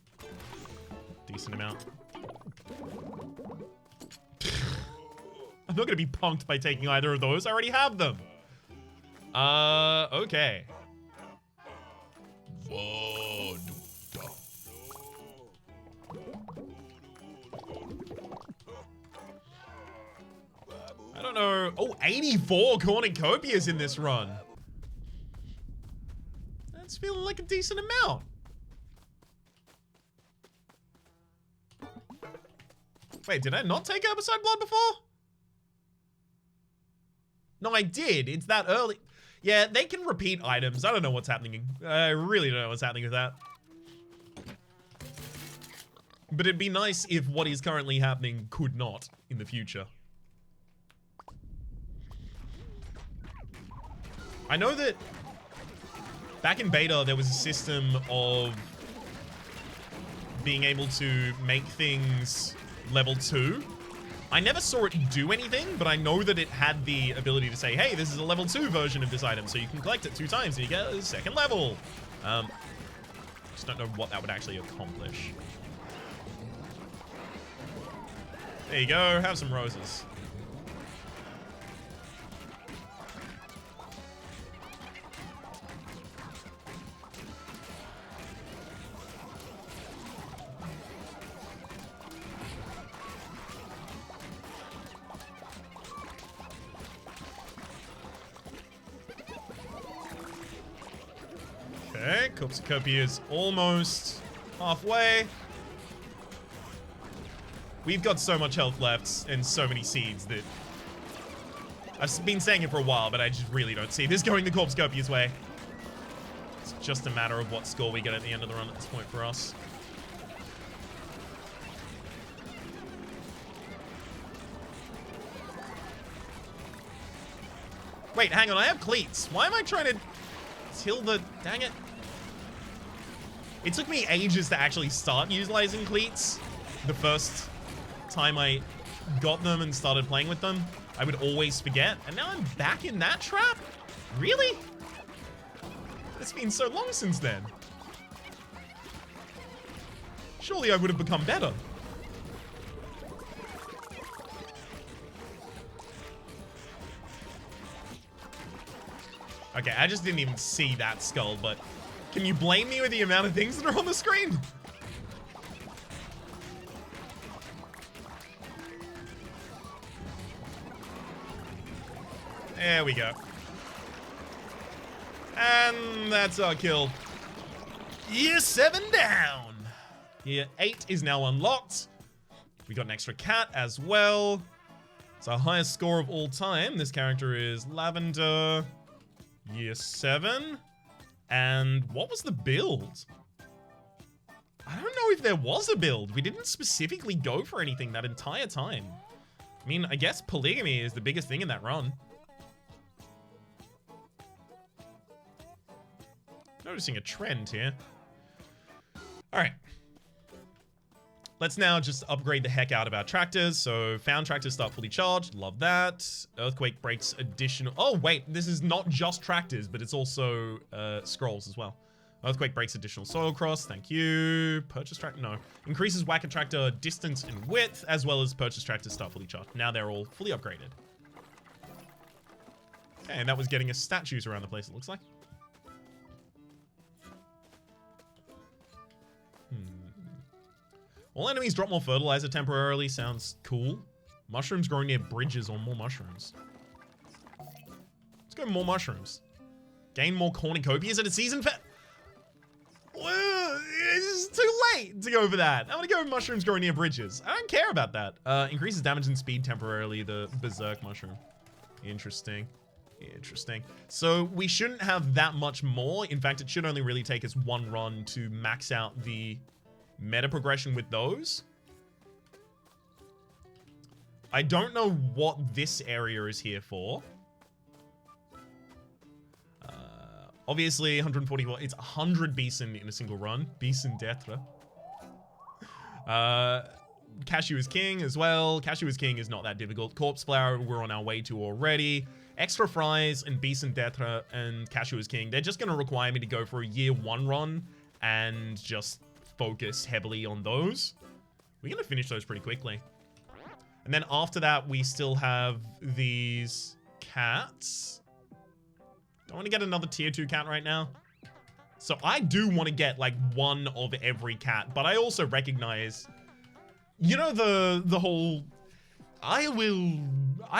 Decent amount. I'm not gonna be punked by taking either of those. I already have them. Okay. don't know. Oh, 84 cornucopias in this run. That's feeling like a decent amount. Wait, did I not take Herbicide Blood before? No, I did. It's that early. Yeah, they can repeat items. I don't know what's happening. I really don't know what's happening with that. But it'd be nice if what is currently happening could not in the future. I know that back in beta, there was a system of being able to make things level 2. I never saw it do anything, but I know that it had the ability to say, hey, this is a level 2 version of this item, so you can collect it 2 times and you get a second level. Just don't know what that would actually accomplish. There you go, have some roses. Okay, Corpsicopia is almost halfway. We've got so much health left and so many seeds that I've been saying it for a while, but I just really don't see this going the Corpscopia's way. It's just a matter of what score we get at the end of the run at this point for us. Wait, hang on, I have cleats. Why am I trying to till the... Dang it. It took me ages to actually start utilizing cleats. The first time I got them and started playing with them, I would always forget. And now I'm back in that trap? Really? It's been so long since then. Surely I would have become better. Okay, I just didn't even see that skull, but can you blame me with the amount of things that are on the screen? There we go. And that's our kill. Year 7 down. Year 8 is now unlocked. We got an extra cat as well. It's our highest score of all time. This character is Lavender. Year 7. And what was the build? I don't know if there was a build. We didn't specifically go for anything that entire time. I mean, I guess polygamy is the biggest thing in that run. Noticing a trend here. All right. Let's now just upgrade the heck out of our tractors. So found tractors start fully charged. Love that. Earthquake breaks additional... Oh, wait. This is not just tractors, but it's also scrolls as well. Earthquake breaks additional soil cross. Thank you. Purchase tractor. No. Increases whacker tractor distance and width, as well as purchase tractors start fully charged. Now they're all fully upgraded. Okay, and that was getting us statues around the place, it looks like. All enemies drop more fertilizer temporarily. Sounds cool. Mushrooms growing near bridges or more mushrooms. Let's go more mushrooms. Gain more cornucopias at a season fair. It's too late to go for that. I'm gonna go with mushrooms growing near bridges. I don't care about that. Increases damage and speed temporarily, the berserk mushroom. Interesting. Interesting. So we shouldn't have that much more. In fact, it should only really take us one run to max out the meta progression with those. I don't know what this area is here for. Obviously, 144. It's 100 Beeson in a single run. Beeson d'etre. Cashew is king as well. Cashew is king is not that difficult. Corpse flower we're on our way to already. Extra fries and Beeson d'etre and Cashew is king. They're just going to require me to go for a year 1 run and just focus heavily on those. We're going to finish those pretty quickly. And then after that, we still have these cats. Don't want to get another tier 2 cat right now. So I do want to get like one of every cat, but I also recognize, you know, the whole, I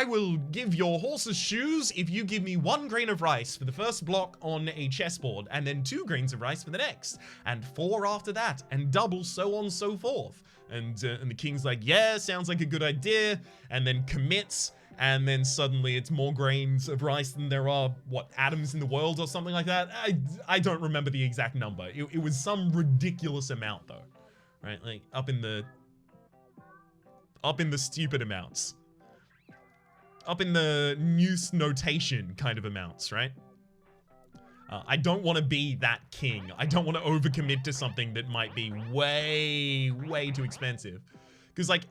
will give your horses shoes if you give me 1 grain of rice for the first block on a chessboard, and then 2 grains of rice for the next, and 4 after that, and double, so on, so forth. And the king's like, yeah, sounds like a good idea, and then commits, and then suddenly it's more grains of rice than there are, what, atoms in the world or something like that? I don't remember the exact number. It was some ridiculous amount though, right? Like up in the stupid amounts. Up in the Neuse notation kind of amounts, right? I don't want to be that king. I don't want to overcommit to something that might be way, way too expensive. Because like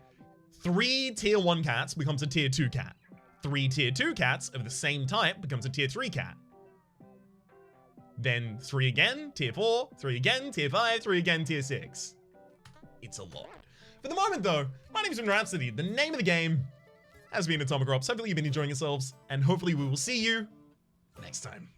3 tier 1 cats becomes a tier 2 cat. 3 tier 2 cats of the same type becomes a tier 3 cat. Then 3 again, tier 4, 3 again, tier 5, 3 again, tier 6. It's a lot. For the moment though, my name is Rhapsody. The name of the game has been Atomicrops. Hopefully you've been enjoying yourselves, and hopefully we will see you next time.